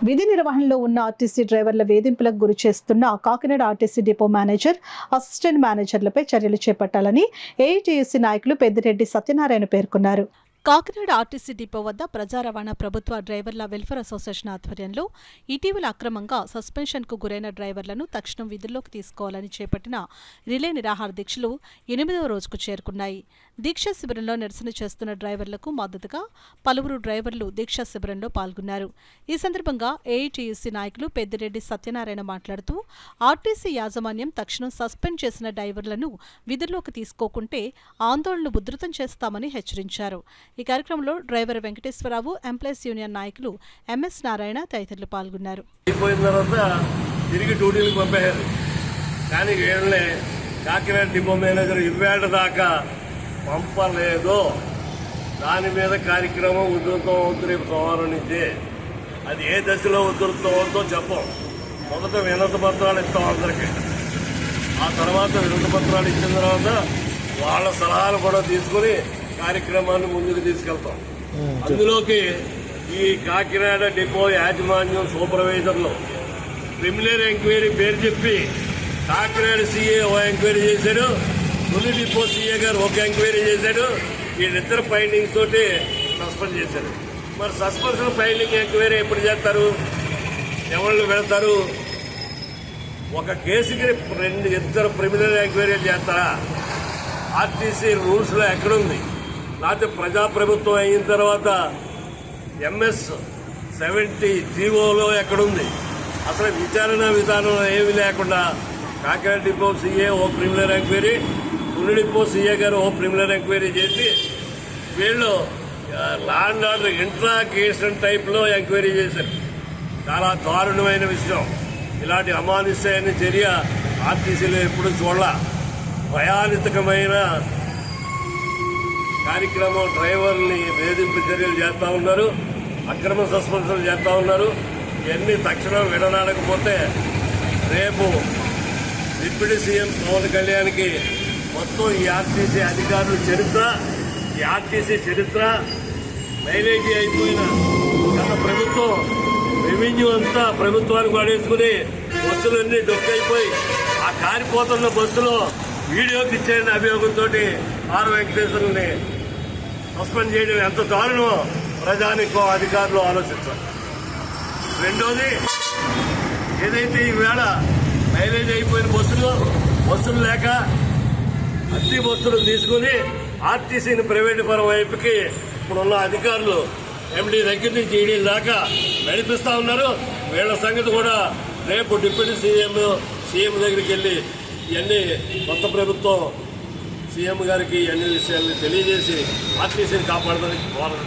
విధి నిర్వహణలో ఉన్న ఆర్టీసీ డ్రైవర్ల వేధింపులకు గురి చేస్తున్న Kakinada RTC depot manager, assistant మేనేజర్లపై చర్యలు చేపట్టాలని ఏఐటీయూసీ నాయకులు పెద్దిరెడ్డి సత్యనారాయణ పేర్కొన్నారు. కాకినాడ ఆర్టీసీ డిపో వద్ద ప్రజా రవాణా ప్రభుత్వ డ్రైవర్ల వెల్ఫేర్ అసోసియేషన్ ఆధ్వర్యంలో ఇటీవల అక్రమంగా సస్పెన్షన్కు గురైన డ్రైవర్లను తక్షణం విధుల్లోకి తీసుకోవాలని చేపట్టిన రిలే నిరాహార దీక్షలు 8వ రోజుకు చేరుకున్నాయి. దీక్షా శిబిరంలో నిరసన చేస్తున్న డ్రైవర్లకు మద్దతుగా పలువురు డ్రైవర్లు దీక్షా శిబిరంలో పాల్గొన్నారు. ఈ సందర్భంగా ఏఐటీయూసీ నాయకులు పెద్దిరెడ్డి సత్యనారాయణ మాట్లాడుతూ ఆర్టీసీ యాజమాన్యం తక్షణం సస్పెండ్ చేసిన డ్రైవర్లను విధుల్లోకి తీసుకోకుంటే ఆందోళనలు ఉధృతం చేస్తామని హెచ్చరించారు. ఈ కార్యక్రమంలో డ్రైవర్ వెంకటేశ్వరరావు, ఎంప్లాయీస్ యూనియన్ నాయకులు ఎంఎస్ నారాయణ తదితరులు పాల్గొన్నారు. కానీ కాకినాడ డిపో మేనేజర్ ఇవాళ దాకా పంపలేదు. దాని మీద కార్యక్రమం ఉధృతం అవుతుంది. రేపు సోమవారం నుంచి అది ఏ దశలో ఉధృతం అవుతుందో చెప్పం. మొదట వినతి పత్రాలు ఇస్తాం అందరికీ. ఆ తర్వాత వినతి పత్రాలు ఇచ్చిన తర్వాత వాళ్ళ సలహాలు కూడా తీసుకుని కార్యక్రమాన్ని ముందుకు తీసుకెళ్తాం. అందులోకి ఈ కాకినాడ డిపో యాజమాన్యం సూపర్వైజర్లు ప్రిలిమినరీ ఎంక్వైరీ పేరు చెప్పి కాకినాడ సీఏ ఓ ఎంక్వైరీ చేశాడు, తొలి డిపో సీఏ గారు ఒక ఎంక్వైరీ చేశాడు. వీళ్ళిద్దరు ఫైండింగ్స్ తోటి సస్పెండ్ చేశారు. మరి సస్పెన్షన్ ఫైండింగ్ ఎంక్వైరీ ఎప్పుడు చేస్తారు? ఎవరు వెళ్తారు? ఒక కేసుకి ఇద్దరు ప్రిలిమినరీ ఎంక్వైరీ చేస్తారా? ఆర్టీసీ రూల్స్లో ఎక్కడుంది? లేకపోతే ప్రజాప్రభుత్వం అయిన తర్వాత MS 70 జీవోలో ఎక్కడుంది? అసలు విచారణ విధానం ఏమీ లేకుండా కాకినాడ డిపో సీఏ ఓ ప్రిలిమినరీ ఎంక్వైరీ, తొలి డిపో సీఏ గారు ఓ ప్రిలిమినరీ ఎంక్వైరీ చేసి వీళ్ళు లా అండ్ ఆర్డర్ ఇంట్రాగేషన్ టైప్లో ఎంక్వైరీ చేశారు. చాలా దారుణమైన విషయం. ఇలాంటి అమానుష్యమైన చర్య ఆర్టీసీలో ఎప్పుడు చూడాల. భయానితకమైన కార్యక్రమం. డ్రైవర్ని వేధింపు చర్యలు చేస్తూ ఉన్నారు, అక్రమ సస్పెన్షన్లు చేస్తూ ఉన్నారు. ఇవన్నీ తక్షణం విడనాడకపోతే రేపు డిప్యూటీ సీఎం పవన్ కళ్యాణ్కి మొత్తం ఈ ఆర్టీసీ అధికారుల చరిత్ర, ఈ ఆర్టీసీ చరిత్ర మైలేజీ అయిపోయిన గత ప్రభుత్వం రెవెన్యూ అంతా ప్రభుత్వానికి పడేసుకుని బస్సులన్నీ డొక్కైపోయి ఆ కారిపోతున్న బస్సులో వీడియోకి ఇచ్చేసిన అభియోగంతో ఆర్ వెంకటేశ్వరుని సస్పెండ్ చేయడం ఎంత దారుణమో ప్రజానికో అధికారులు ఆలోచించాలి. రెండోది, ఏదైతే ఈవేళ మైలేజ్ అయిపోయిన బస్సులు లేక అద్దె బస్సులు తీసుకుని ఆర్టీసీని ప్రైవేటు పరం వైపుకి ఇప్పుడున్న అధికారులు ఎండీ దగ్గర నుంచి ఈడీ దాకా నడిపిస్తూ ఉన్నారు. వీళ్ళ సంగతి కూడా రేపు డిప్యూటీ సీఎం దగ్గరికి వెళ్ళి ఇవన్నీ కొత్త ప్రభుత్వం సీఎం గారికి అన్ని విషయాలను తెలియజేసి ఆర్టీసీని కాపాడడానికి కోరడం